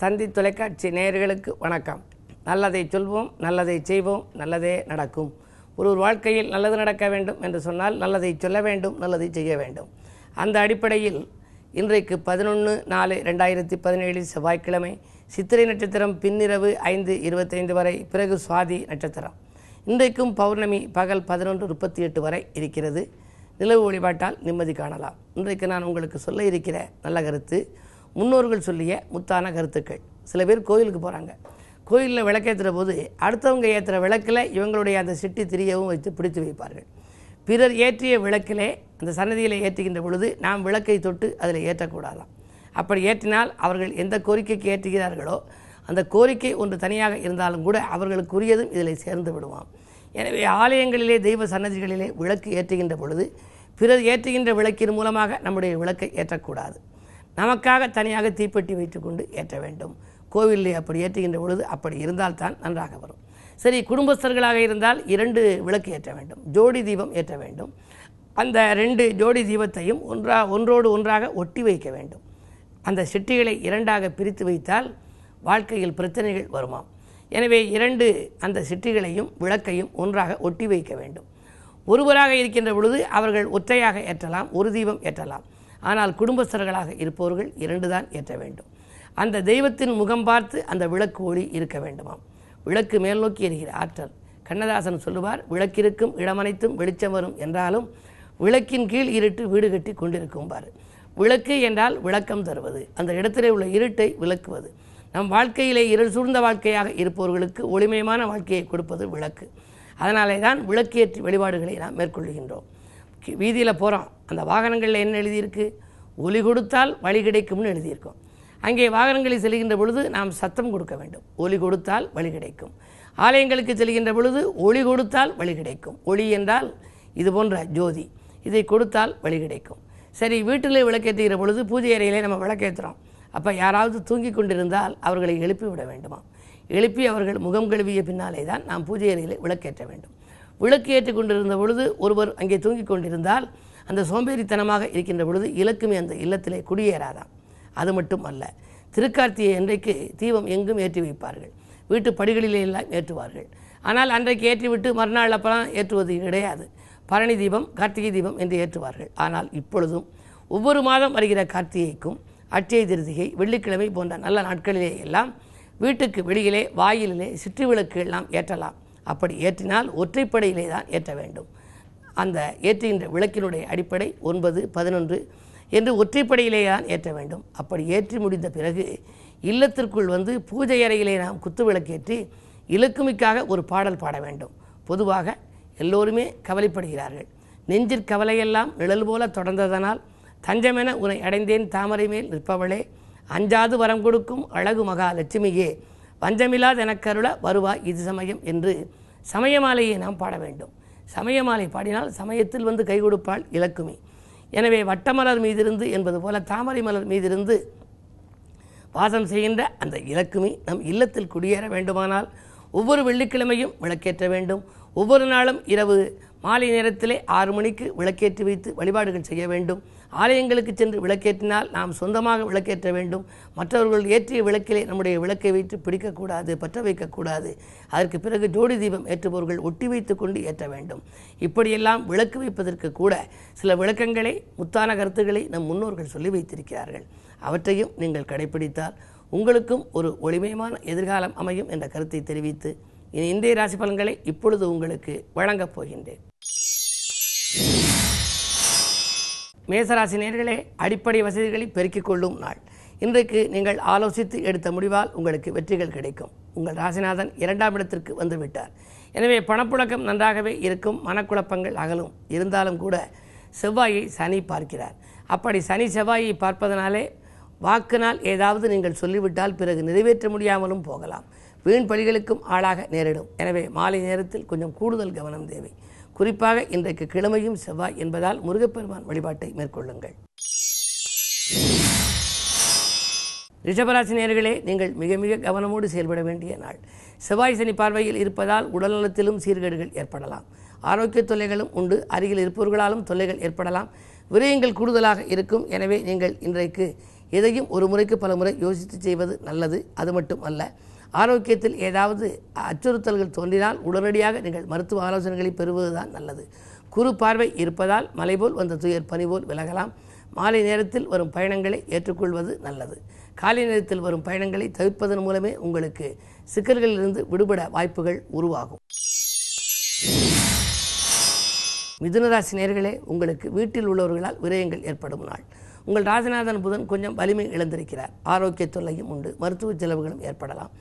தந்தி தொலைக்காட்சி நேயர்களுக்கு வணக்கம். நல்லதை சொல்வோம், நல்லதை செய்வோம், நல்லதே நடக்கும். ஒரு வாழ்க்கையில் நல்லது நடக்க வேண்டும் என்று சொன்னால் நல்லதை சொல்ல வேண்டும், நல்லதை செய்ய வேண்டும். அந்த அடிப்படையில் இன்றைக்கு 11/4/2017 செவ்வாய்க்கிழமை, சித்திரை நட்சத்திரம் பின்னிரவு 5:25 வரை, பிறகு சுவாதி நட்சத்திரம். இன்றைக்கும் பௌர்ணமி பகல் 11:38 வரை இருக்கிறது. நிலவு வழிபாட்டால் நிம்மதி காணலாம். இன்றைக்கு நான் உங்களுக்கு சொல்ல இருக்கிற நல்ல கருத்து, முன்னோர்கள் சொல்லிய முத்தான கருத்துக்கள். சில பேர் கோயிலுக்கு போகிறாங்க, கோயிலில் விளக்கேற்றுற போது அடுத்தவங்க ஏற்றுற விளக்கில் இவங்களுடைய அந்த சிட்டி திரியவும் வைத்து பிடித்து வைப்பார்கள். பிறர் ஏற்றிய விளக்கிலே அந்த சன்னதியில் ஏற்றுகின்ற பொழுது நாம் விளக்கை தொட்டு அதில் ஏற்றக்கூடாதாம். அப்படி ஏற்றினால் அவர்கள் எந்த கோரிக்கைக்கு ஏற்றுகிறார்களோ அந்த கோரிக்கை ஒன்று தனியாக இருந்தாலும் கூட அவர்களுக்குரியதும் இதில் சேர்ந்து விடுவாம். எனவே ஆலயங்களிலே, தெய்வ சன்னதிகளிலே விளக்கு ஏற்றுகின்ற பொழுது பிறர் ஏற்றுகின்ற விளக்கின் மூலமாக நம்முடைய விளக்கை ஏற்றக்கூடாது. நமக்காக தனியாக தீப்பெட்டி வைத்துக்கொண்டு ஏற்ற வேண்டும். கோவிலில் அப்படி ஏற்றுகின்ற பொழுது அப்படி இருந்தால்தான் நன்றாக வரும். சரி, குடும்பஸ்தர்களாக இருந்தால் 2 விளக்கு ஏற்ற வேண்டும், ஜோடி தீபம் ஏற்ற வேண்டும். அந்த 2 ஜோடி தீபத்தையும் ஒன்றோடு ஒன்றாக ஒட்டி வைக்க வேண்டும். அந்த சிட்டிகளை 2ஆக பிரித்து வைத்தால் வாழ்க்கையில் பிரச்சனைகள் வருமாம். எனவே 2 அந்த சிட்டிகளையும் விளக்கையும் ஒன்றாக ஒட்டி வைக்க வேண்டும். ஒருவராக இருக்கின்ற பொழுது அவர்கள் ஒற்றையாக ஏற்றலாம், ஒரு தீபம் ஏற்றலாம். ஆனால் குடும்பஸ்தர்களாக இருப்பவர்கள் 2 தான் ஏற்ற வேண்டும். அந்த தெய்வத்தின் முகம் பார்த்து அந்த விளக்கு ஒளி இருக்க வேண்டுமாம். விளக்கு மேல் நோக்கி எரிகிற ஆற்றல். கண்ணதாசன் சொல்லுவார், விளக்கிருக்கும் இடமனைத்தும் வெளிச்சம் வரும் என்றாலும் விளக்கின் கீழ் இருட்டு வீடு கட்டி கொண்டிருக்கும்பார். விளக்கு என்றால் விளக்கம் தருவது, அந்த இடத்திலே உள்ள இருட்டை விளக்குவது. நம் வாழ்க்கையிலே இருள் சூழ்ந்த வாழ்க்கையாக இருப்பவர்களுக்கு ஒளிமயமான வாழ்க்கையை கொடுப்பது விளக்கு. அதனாலே தான் விளக்கேற்றி வழிபாடுகளை நாம் மேற்கொள்கின்றோம். வீதியில் போகிறோம், அந்த வாகனங்களில் என்ன எழுதியிருக்கு? ஒளி கொடுத்தால் வழி கிடைக்கும்னு எழுதியிருக்கோம். அங்கே வாகனங்களில் செல்கின்ற பொழுது நாம் சத்தம் கொடுக்க வேண்டும். ஒளி கொடுத்தால் வழி கிடைக்கும். ஆலயங்களுக்கு செல்கின்ற பொழுது ஒளி கொடுத்தால் வழி கிடைக்கும். ஒளி என்றால் இது போன்ற ஜோதி, இதை கொடுத்தால் வழி கிடைக்கும். சரி, வீட்டிலே விளக்கேற்றுகிற பொழுது பூஜை அறையிலே நம்ம விளக்கேற்றுறோம். அப்போ யாராவது தூங்கி கொண்டிருந்தால் அவர்களை எழுப்பி விட வேண்டுமா? எழுப்பி அவர்கள் முகம் கழுவிய பின்னாலே தான் நாம் பூஜை அறையிலே விளக்கேற்ற வேண்டும். விளக்கு ஏற்றி கொண்டிருந்த பொழுது ஒருவர் அங்கே தூங்கி கொண்டிருந்தால் அந்த சோம்பேறித்தனமாக இருக்கின்ற பொழுது இலக்குமே அந்த இல்லத்திலே குடியேறாதாம். அது மட்டும் அல்ல, திருக்கார்த்திகை அன்றைக்கு தீபம் எங்கும் ஏற்றி வைப்பார்கள், வீட்டு படிகளிலே எல்லாம் ஏற்றுவார்கள். ஆனால் அன்றைக்கு ஏற்றிவிட்டு மறுநாள் அப்பெல்லாம் ஏற்றுவது கிடையாது. பரணி தீபம், கார்த்திகை தீபம் என்று ஏற்றுவார்கள். ஆனால் இப்பொழுதும் ஒவ்வொரு மாதம் வருகிற கார்த்திகைக்கும், அட்சய திருதிகை, வெள்ளிக்கிழமை போன்ற நல்ல நாட்களிலே எல்லாம் வீட்டுக்கு வெளியிலே வாயிலே சிற்று விளக்கு எல்லாம் ஏற்றலாம். அப்படி ஏற்றினால் ஒற்றைப்படையிலே தான் ஏற்ற வேண்டும். அந்த ஏற்றுகின்ற விளக்கினுடைய அடிப்படை 9, 11 என்று ஒற்றைப்படையிலே தான் ஏற்ற வேண்டும். அப்படி ஏற்றி முடிந்த பிறகு இல்லத்திற்குள் வந்து பூஜை அறையிலே நாம் குத்து விளக்கேற்றி இலக்குமிக்காக ஒரு பாடல் பாட வேண்டும். பொதுவாக எல்லோருமே கவலைப்படுகிறார்கள். நெஞ்சிற் கவலையெல்லாம் நிழல் போல தொடர்ந்ததனால் தஞ்சமென உன்னை அடைந்தேன் தாமரை மேல் நிற்பவளே, அஞ்சாது வரம் கொடுக்கும் அழகு மகா லட்சுமியே, வஞ்சமில்லாத எனக்கருள வருவாய் இது சமயம் என்று சமயமாலையை நாம் பாட வேண்டும். சமயமாலை பாடினால் சமயத்தில் வந்து கை கொடுப்பாள் இலக்குமி. எனவே வட்டமலர் மீதிருந்து என்பது போல தாமரை மலர் மீதிருந்து வாசம் செய்கின்ற அந்த இலக்குமி நம் இல்லத்தில் குடியேற வேண்டுமானால் ஒவ்வொரு வெள்ளிக்கிழமையும் விளக்கேற்ற வேண்டும். ஒவ்வொரு நாளும் இரவு மாலை நேரத்திலே 6 மணிக்கு விளக்கேற்றி வைத்து வழிபாடுகள் செய்ய வேண்டும். ஆலயங்களுக்கு சென்று விளக்கேற்றினால் நாம் சொந்தமாக விளக்கேற்ற வேண்டும். மற்றவர்கள் ஏற்றிய விளக்கிலே நம்முடைய விளக்கை வைத்து பிடிக்கக்கூடாது, பற்ற வைக்கக்கூடாது. அதற்கு பிறகு ஜோடி தீபம் ஏற்றுபவர்கள் ஒட்டி வைத்து கொண்டு ஏற்ற வேண்டும். இப்படியெல்லாம் விளக்கு வைப்பதற்கு கூட சில விளக்கங்களை, முத்தான கருத்துக்களை நம் முன்னோர்கள் சொல்லி வைத்திருக்கிறார்கள். அவற்றையும் நீங்கள் கடைபிடித்தால் உங்களுக்கும் ஒரு ஒளிமயமான எதிர்காலம் அமையும் என்ற கருத்தை தெரிவித்து இன்றைய ராசி பலன்களை இப்பொழுது உங்களுக்கு வழங்கப் போகின்றேன். மேசராசி நேயர்களே, அடிப்படை வசதிகளை பெருக்கிக் கொள்ளும் நாள். இன்றைக்கு நீங்கள் ஆலோசித்து எடுத்த முடிவால் உங்களுக்கு வெற்றிகள் கிடைக்கும். உங்கள் ராசிநாதன் 2ஆம் இடத்திற்கு வந்துவிட்டார். எனவே பணப்புழக்கம் நன்றாகவே இருக்கும், மனக்குழப்பங்கள் அகலும். இருந்தாலும் கூட செவ்வாயை சனி பார்க்கிறார். அப்படி சனி செவ்வாயை பார்ப்பதனாலே வாக்கினால் ஏதாவது நீங்கள் சொல்லிவிட்டால் பிறகு நிறைவேற்ற முடியாமலும் போகலாம். வீண் பலிகளுக்கும் ஆளாக நேரிடும். எனவே மாலை நேரத்தில் கொஞ்சம் கூடுதல் கவனம் தேவை. குறிப்பாக இன்றைக்கு கிழமையும் செவ்வாய் என்பதால் முருகப்பெருமான் வழிபாட்டை மேற்கொள்ளுங்கள். ரிஷபராசி நேயர்களே, நீங்கள் மிக மிக கவனமோடு செயல்பட வேண்டிய நாள். செவ்வாய் சனி பார்வையில் இருப்பதால் உடல்நலத்திலும் சீர்கேடுகள் ஏற்படலாம். ஆரோக்கிய தொல்லைகளும் உண்டு. அருகில் இருப்பவர்களாலும் தொல்லைகள் ஏற்படலாம். விரயங்கள் கூடுதலாக இருக்கும். எனவே நீங்கள் இன்றைக்கு எதையும் ஒரு முறைக்கு பல முறை யோசித்து செய்வது நல்லது. அது மட்டும் அல்ல, ஆரோக்கியத்தில் ஏதாவது அச்சுறுத்தல்கள் தோன்றினால் உடனடியாக நீங்கள் மருத்துவ ஆலோசனைகளை பெறுவதுதான் நல்லது. குறு பார்வை இருப்பதால் மலை போல் வந்த துயர் பனி போல் விலகலாம். மாலை நேரத்தில் வரும் பயணங்களை ஏற்றுக்கொள்வது நல்லது. காலை நேரத்தில் வரும் பயணங்களை தவிர்ப்பதன் மூலமே உங்களுக்கு சிக்கல்களிலிருந்து விடுபட வாய்ப்புகள் உருவாகும். மிதுனராசி நேயர்களே, உங்களுக்கு வீட்டில் உள்ளவர்களால் விரயங்கள் ஏற்படும் நாள். உங்கள் ராசிநாதன் புதன் கொஞ்சம் வலிமை இழந்திருக்கிறார். ஆரோக்கிய தொல்லையும் உண்டு. மருத்துவ செலவுகளும் ஏற்படலாம்.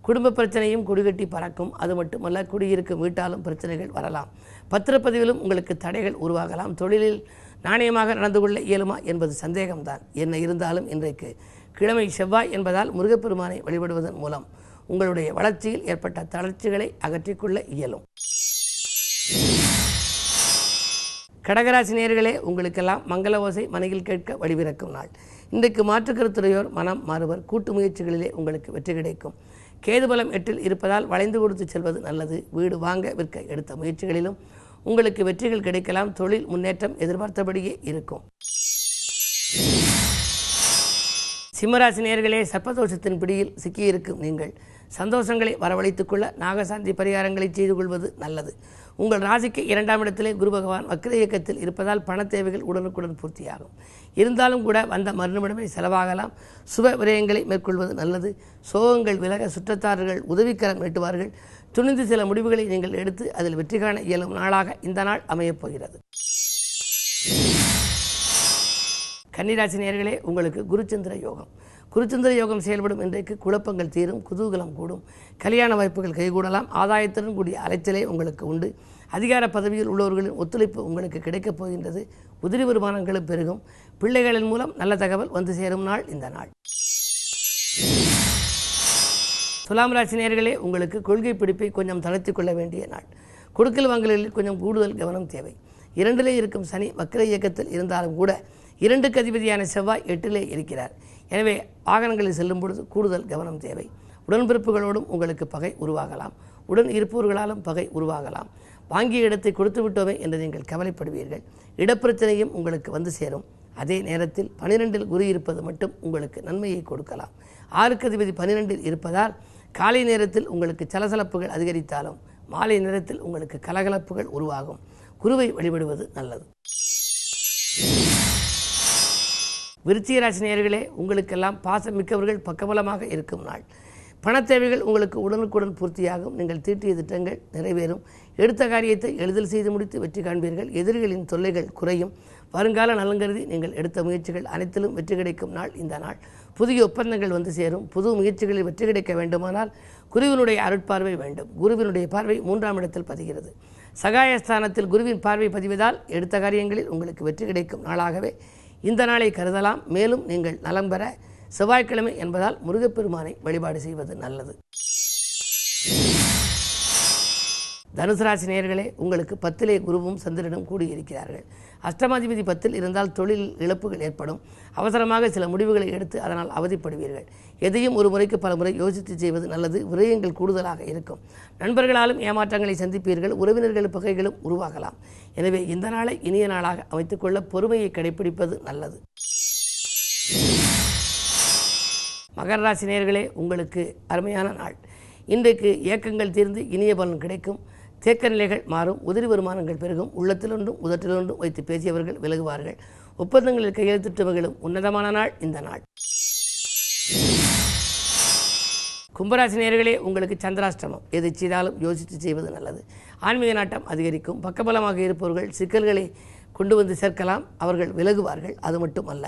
குடும்ப பிரச்சனையும் குடிகட்டி பறக்கும். அது மட்டுமல்ல, குடியிருக்கும் வீட்டாலும் பிரச்சனைகள் வரலாம். பத்திரப்பதிவிலும் உங்களுக்கு தடைகள் உருவாகலாம். தொழிலில் நாணயமாக நடந்து கொள்ள இயலுமா என்பது சந்தேகம்தான். என்ன இருந்தாலும் இன்றைக்கு கிழமை செவ்வாய் என்பதால் முருகப்பெருமானை வழிபடுவதன் மூலம் உங்களுடைய வளர்ச்சியில் ஏற்பட்ட தளர்ச்சிகளை அகற்றிக்கொள்ள இயலும். கடகராசி நேயர்களே, உங்களுக்கெல்லாம் மங்கள ஓசை மனையில் கேட்க வழிபிறக்கும் நாள். இன்றைக்கு மாற்றுக்கருத்துறையோர் மனம் மாறுவர். கூட்டு முயற்சிகளிலே உங்களுக்கு வெற்றி கிடைக்கும். கேதுபலம் 8 இருப்பதால் வளைந்து கொடுத்து செல்வது நல்லது. வீடு வாங்க விற்க எடுத்த முயற்சிகளிலும் உங்களுக்கு வெற்றிகள் கிடைக்கலாம். தொழில் முன்னேற்றம் எதிர்பார்த்தபடியே இருக்கும். சிம்மராசி நேயர்களே, சர்ப்பதோஷத்தின் பிடியில் சிக்கியிருக்கும் நீங்கள் சந்தோஷங்களை வரவழைத்துக் கொள்ள நாகசாந்தி பரிகாரங்களை செய்து கொள்வது நல்லது. உங்கள் ராசிக்கு 2ஆம் இடத்திலே குரு பகவான் வக்ர இயக்கத்தில் இருப்பதால் பண தேவைகள் உடனுக்குடன் பூர்த்தியாகும். இருந்தாலும் கூட வந்த மறுநிமிடமே செலவாகலாம். சுப விரயங்களை மேற்கொள்வது நல்லது. சோகங்கள் விலக சுற்றத்தார்கள் உதவிக்கரம் நீட்டுவார்கள். துணிந்து சில முடிவுகளை நீங்கள் எடுத்து அதில் வெற்றி காண இயலும் நாளாக இந்த நாள் அமையப் போகிறது. கன்னிராசி நேயர்களே, உங்களுக்கு குருச்சந்திர யோகம். குருச்சந்திர யோகம் செயல்படும் இன்றைக்கு குழப்பங்கள் தீரும். குதூகலம் கூடும். கல்யாண வாய்ப்புகள் கைகூடலாம். ஆதாயத்துடன் கூடிய அலைச்சலே உங்களுக்கு உண்டு. அதிகார பதவியில் உள்ளவர்களின் ஒத்துழைப்பு உங்களுக்கு கிடைக்கப் போகின்றது. உதிரி வருமானங்களும் பெருகும். பிள்ளைகளின் மூலம் நல்ல தகவல் வந்து சேரும் நாள் இந்த நாள். துலாம் ராசி நேயர்களே, உங்களுக்கு கொள்கை பிடிப்பை கொஞ்சம் தளர்த்திக் கொள்ள வேண்டிய நாள். கொடுக்கல் வாங்கலில் கொஞ்சம் கூடுதல் கவனம் தேவை. 2லே இருக்கும் சனி வக்ர இயக்கத்தில் இருந்தாலும் கூட 2க்கு அதிபதியான செவ்வாய் 8லே இருக்கிறார். எனவே வாகனங்களில் செல்லும் பொழுது கூடுதல் கவனம் தேவை. உடன்பிறப்புகளோடும் உங்களுக்கு பகை உருவாகலாம். உடன் இருப்பவர்களாலும் பகை உருவாகலாம். வாங்கிய இடத்தை கொடுத்து விட்டோமே என்று நீங்கள் கவலைப்படுவீர்கள். இடப்பிரச்சனையும் உங்களுக்கு வந்து சேரும். அதே நேரத்தில் 12இல் குரு இருப்பது மட்டும் உங்களுக்கு நன்மையை கொடுக்கலாம். 6க்கு அதிபதி 12இல் இருப்பதால் காலை நேரத்தில் உங்களுக்கு சலசலப்புகள் அதிகரித்தாலும் மாலை நேரத்தில் உங்களுக்கு கலகலப்புகள் உருவாகும். குருவை வழிபடுவது நல்லது. விருச்சிக ராசி நேயர்களே, உங்களுக்கெல்லாம் பாசம் மிக்கவர்கள் பக்கபலமாக இருக்கும் நாள். பணத்தேவைகள் உங்களுக்கு உடனுக்குடன் பூர்த்தியாகும். நீங்கள் தீட்டிய திட்டங்கள் நிறைவேறும். எடுத்த காரியத்தை எளிதில் செய்து முடித்து வெற்றி காண்பீர்கள். எதிரிகளின் தொல்லைகள் குறையும். வருங்கால நலங்கருதி நீங்கள் எடுத்த முயற்சிகள் அனைத்திலும் வெற்றி கிடைக்கும் நாள் இந்த நாள். புதிய ஒப்பந்தங்கள் வந்து சேரும். புது முயற்சிகளில் வெற்றி கிடைக்க வேண்டுமானால் குருவினுடைய அருட்பார்வை வேண்டும். குருவினுடைய பார்வை 3ஆம் இடத்தில் பதிகிறது. சகாயஸ்தானத்தில் குருவின் பார்வை பதிவதால் எடுத்த காரியங்களில் உங்களுக்கு வெற்றி கிடைக்கும் நாளாகவே இந்த நாளை கருதலாம். மேலும் நீங்கள் நலம் பெற செவ்வாய்க்கிழமை என்பதால் முருகப்பெருமானை வழிபாடு செய்வது நல்லது. தனுசு ராசி நேயர்களே, உங்களுக்கு 10லே குருவும் சந்திரனும் கூடியிருக்கிறார்கள். அஷ்டமாதிபதி 10ல் இருந்தால் தொழில் இழப்புகள் ஏற்படும். அவசரமாக சில முடிவுகளை எடுத்து அதனால் அவதிப்படுவீர்கள். எதையும் ஒரு முறைக்கு பல முறை யோசித்து செய்வது நல்லது. விரயங்கள் கூடுதலாக இருக்கும். நண்பர்களாலும் ஏமாற்றங்களை சந்திப்பீர்கள். உறவினர்கள் பகைகளும் உருவாகலாம். எனவே இந்த நாளை இனிய நாளாக அமைத்துக்கொள்ள பொறுமையை கடைபிடிப்பது நல்லது. மகர ராசி நேயர்களே, உங்களுக்கு அருமையான நாள். இன்றைக்கு ஏக்கங்கள் தீர்ந்து இனிய பலன் கிடைக்கும். தேக்க நிலைகள் மாறும். உதிரி வருமானங்கள் பெருகும். உள்ளத்திலொன்றும் உதட்டிலொன்றும் வைத்து பேசியவர்கள் விலகுவார்கள். ஒப்பந்தங்களில் கையெழுத்திட்டவர்களும் உன்னதமான நாள் இந்த நாள். கும்பராசி நேயர்களே, உங்களுக்கு சந்திராஷ்டமம். எதை செய்தாலும் யோசித்து செய்வது நல்லது. ஆன்மீக நாட்டம் அதிகரிக்கும். பக்கபலமாக இருப்பவர்கள் சிக்கல்களை கொண்டு வந்து சேர்க்கலாம். அவர்கள் விலகுவார்கள். அது மட்டும் அல்ல,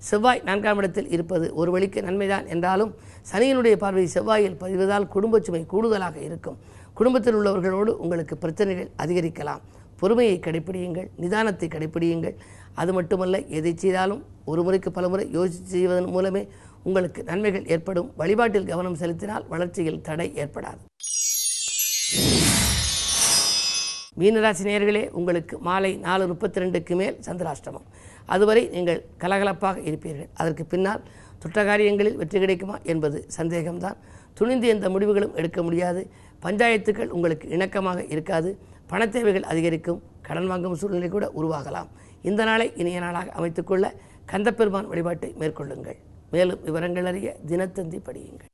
செவ்வாய் 4ஆம் இடத்தில் இருப்பது ஒரு வழிக்கு நன்மைதான் என்றாலும் சனியினுடைய பார்வை செவ்வாயில் பதிவதால் குடும்ப சுமை கூடுதலாக இருக்கும். குடும்பத்தில் உள்ளவர்களோடு உங்களுக்கு பிரச்சனைகள் அதிகரிக்கலாம். பொறுமையை கடைப்பிடியுங்கள். நிதானத்தை கடைப்பிடியுங்கள். அது மட்டுமல்ல, எதை செய்தாலும் ஒரு முறைக்கு பல முறை யோசித்து செய்வதன் மூலமே உங்களுக்கு நன்மைகள் ஏற்படும். வழிபாட்டில் கவனம் செலுத்தினால் வளர்ச்சியில் தடை ஏற்படாது. மீனராசி நேயர்களே, உங்களுக்கு மாலை 4:32க்கு மேல் சந்திராஷ்டமம். அதுவரை நீங்கள் கலகலப்பாக இருப்பீர்கள். அதற்கு பின்னால் தொட்ட காரியங்களில் வெற்றி கிடைக்குமா என்பது சந்தேகம்தான். துணிந்து எந்த முடிவுகளும் எடுக்க முடியாது. பஞ்சாயத்துக்கள் உங்களுக்கு இணக்கமாக இருக்காது. பணத்தேவைகள் அதிகரிக்கும். கடன் வாங்கும் சூழ்நிலை கூட உருவாகலாம். இந்த நாளை இனிய நாளாக அமைத்துக்கொள்ள கந்தப்பெருமான் வழிபாட்டை மேற்கொள்ளுங்கள். மேலும் விவரங்கள் அறிய தினத்தந்தி படியுங்கள்.